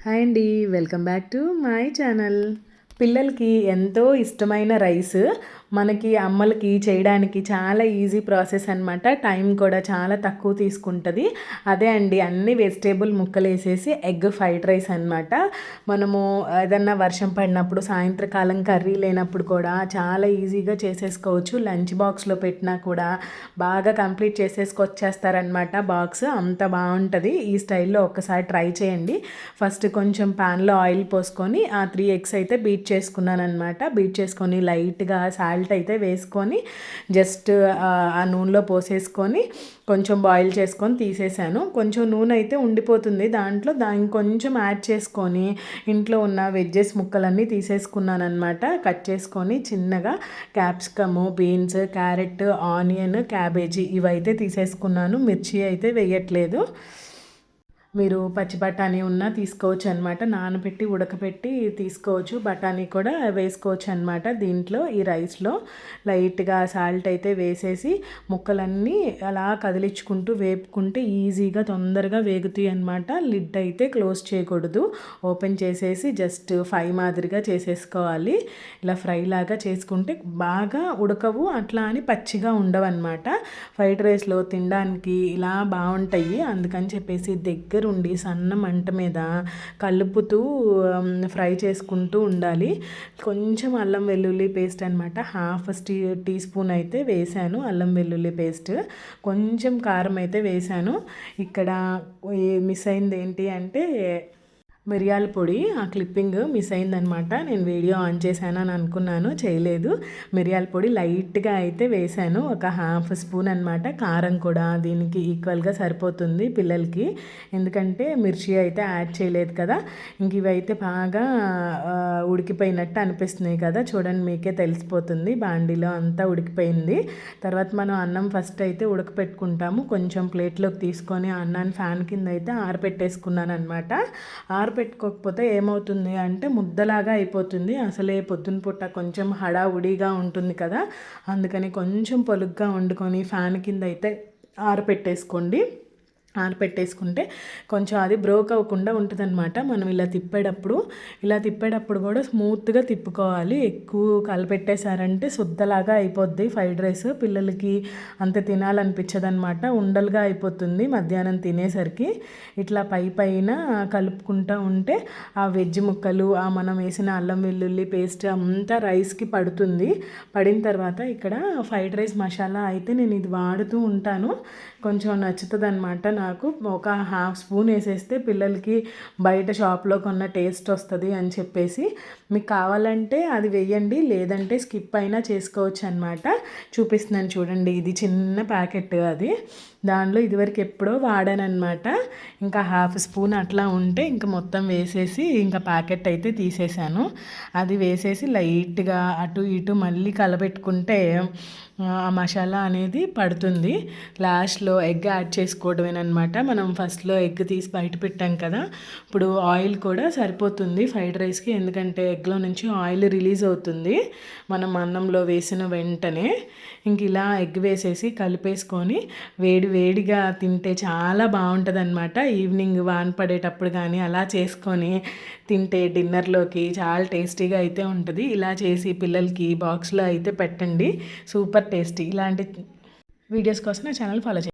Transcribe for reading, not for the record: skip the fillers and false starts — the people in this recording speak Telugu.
హాయ్ అండి, welcome back to my channel. పిల్లలకి ఎంతో ఇష్టమైన రైస్ మనకి అమ్మలకి చేయడానికి చాలా ఈజీ ప్రాసెస్ అనమాట. టైం కూడా చాలా తక్కువ తీసుకుంటుంది. అదే అండి, అన్ని వెజిటేబుల్ ముక్కలు వేసేసి ఎగ్ ఫ్రైడ్ రైస్ అనమాట. మనము ఏదన్నా వర్షం పడినప్పుడు, సాయంత్రకాలం కర్రీ లేనప్పుడు కూడా చాలా ఈజీగా చేసేసుకోవచ్చు. లంచ్ బాక్స్లో పెట్టినా కూడా బాగా కంప్లీట్ చేసేసుకొచ్చేస్తారనమాట. బాక్స్ అంత బాగుంటుంది. ఈ స్టైల్లో ఒక్కసారి ట్రై చేయండి. ఫస్ట్ కొంచెం ప్యాన్లో ఆయిల్ పోసుకొని ఆ 3 ఎగ్స్ అయితే బీట్ చేసుకున్నాను అనమాట. బీట్ చేసుకొని లైట్గా సాల్ట్ అయితే వేసుకొని జస్ట్ ఆ నూనెలో పోసేసుకొని కొంచెం బాయిల్ చేసుకొని తీసేసాను. కొంచెం నూనె అయితే ఉండిపోతుంది దాంట్లో, దాన్ని కొంచెం యాడ్ చేసుకొని ఇంట్లో ఉన్న వెజ్జెస్ ముక్కలన్నీ తీసేసుకున్నాను అనమాట. కట్ చేసుకొని చిన్నగా capsicum, beans, carrot, onion, cabbage ఇవైతే తీసేసుకున్నాను. మిర్చి అయితే వేయట్లేదు. మీరు పచ్చి బఠానీ ఉన్నా తీసుకోవచ్చు అనమాట. నానబెట్టి ఉడకబెట్టి తీసుకోవచ్చు. బఠానీ కూడా వేసుకోవచ్చు అనమాట. దీంట్లో ఈ రైస్లో లైట్గా సాల్ట్ అయితే వేసేసి ముక్కలన్నీ అలా కదిలించుకుంటూ వేపుకుంటే ఈజీగా తొందరగా వేగుతాయి అనమాట. లిడ్ అయితే క్లోజ్ చేయకూడదు, ఓపెన్ చేసేసి జస్ట్ ఫ్రై మాదిరిగా చేసేసుకోవాలి. ఇలా ఫ్రై లాగా చేసుకుంటే బాగా ఉడకవు, అట్లా అని పచ్చిగా ఉండవు అనమాట. ఫ్రైడ్ రైస్లో తినడానికి ఇలా బాగుంటాయి. అందుకని చెప్పేసి దగ్గర ఉండి సన్న మంట మీద కలుపుతూ ఫ్రై చేసుకుంటూ ఉండాలి. కొంచెం అల్లం వెల్లుల్లి పేస్ట్ అనమాట, హాఫ్ టీ స్పూన్ అయితే వేసాను అల్లం వెల్లుల్లి పేస్ట్. కొంచెం కారం అయితే వేసాను. ఇక్కడ మిస్ అయింది ఏంటి అంటే మిరియాల పొడి. ఆ క్లిప్పింగ్ మిస్ అయిందనమాట. నేను వీడియో ఆన్ చేశాను అని అనుకున్నాను, చేయలేదు. మిరియాల పొడి లైట్గా అయితే వేశాను, ఒక హాఫ్ స్పూన్ అనమాట. కారం కూడా దీనికి ఈక్వల్గా సరిపోతుంది పిల్లలకి, ఎందుకంటే మిర్చి అయితే యాడ్ చేయలేదు కదా. ఇంక ఇవైతే బాగా ఉడికిపోయినట్టు అనిపిస్తున్నాయి కదా, చూడండి మీకే తెలిసిపోతుంది. బాండీలో అంతా ఉడికిపోయింది. తర్వాత మనం అన్నం ఫస్ట్ అయితే ఉడకపెట్టుకుంటాము. కొంచెం ప్లేట్లోకి తీసుకొని అన్నాన్ని ఫ్యాన్ కింద అయితే ఆరబెట్టేసుకున్నాను అనమాట. ఆరబెట్టుకోకపోతే ఏమవుతుంది అంటే ముద్దలాగా అయిపోతుంది. అసలే పొద్దున పూట కొంచెం హడావుడిగా ఉంటుంది కదా, అందుకని కొంచెం పొలుగ్గా వండుకొని ఫ్యాన్ కింద అయితే ఆరబెట్టేసుకోండి. ఆరబెట్టేసుకుంటే కొంచెం అది బ్రోక్ అవ్వకుండా ఉంటుందన్నమాట. మనం ఇలా తిప్పేటప్పుడు కూడా స్మూత్గా తిప్పుకోవాలి. ఎక్కువ కలపెట్టేశారంటే శుద్ధలాగా అయిపోద్ది ఫ్రైడ్ రైస్. పిల్లలకి అంత తినాలనిపించదు అనమాట, ఉండలుగా అయిపోతుంది మధ్యాహ్నం తినేసరికి. ఇట్లా పైన కలుపుకుంటూ ఉంటే ఆ వెజ్ ముక్కలు, ఆ మనం వేసిన అల్లం వెల్లుల్లి పేస్ట్ అంతా రైస్కి పడుతుంది. పడిన తర్వాత ఇక్కడ ఫ్రైడ్ రైస్ మసాలా అయితే నేను ఇది వాడుతూ ఉంటాను, కొంచెం నచ్చుతుంది అనమాట నాకు. ఒక హాఫ్ స్పూన్ వేసేస్తే పిల్లలకి బయట షాప్లో కొన్న టేస్ట్ వస్తుంది అని చెప్పేసి, మీకు కావాలంటే అది వేయండి, లేదంటే స్కిప్ అయినా చేసుకోవచ్చు అనమాట. చూపిస్తున్నాను చూడండి, ఇది చిన్న ప్యాకెట్ అది, దానిలో ఇదివరకు ఎప్పుడో వాడానమాట. ఇంకా హాఫ్ స్పూన్ అట్లా ఉంటే ఇంకా మొత్తం వేసేసి ఇంకా ప్యాకెట్ అయితే తీసేసాను. అది వేసేసి లైట్గా అటు ఇటు మళ్ళీ కలబెట్టుకుంటే ఆ మసాలా అనేది పడుతుంది. లాస్ట్లో ఎగ్ యాడ్ చేసుకోవడమేనమాట. మనం ఫస్ట్లో ఎగ్ తీసి బయట పెట్టాం కదా, ఇప్పుడు ఆయిల్ కూడా సరిపోతుంది ఫ్రైడ్ రైస్కి, ఎందుకంటే ఎగ్లో నుంచి ఆయిల్ రిలీజ్ అవుతుంది మనం అన్నంలో వేసిన వెంటనే. ఇంక ఇలా ఎగ్ వేసేసి కలిపేసుకొని వేడిగా తింటే చాలా బాగుంటుంది అనమాట. ఈవినింగ్ వాన పడేటప్పుడు కానీ అలా చేసుకొని తింటే డిన్నర్లోకి చాలా టేస్టీగా అయితే ఉంటుంది. ఇలా చేసి పిల్లలకి బాక్స్లో అయితే పెట్టండి, సూపర్ టేస్టీ. ఇలాంటి వీడియోస్ కోసం నా ఛానల్ ఫాలో చేయండి.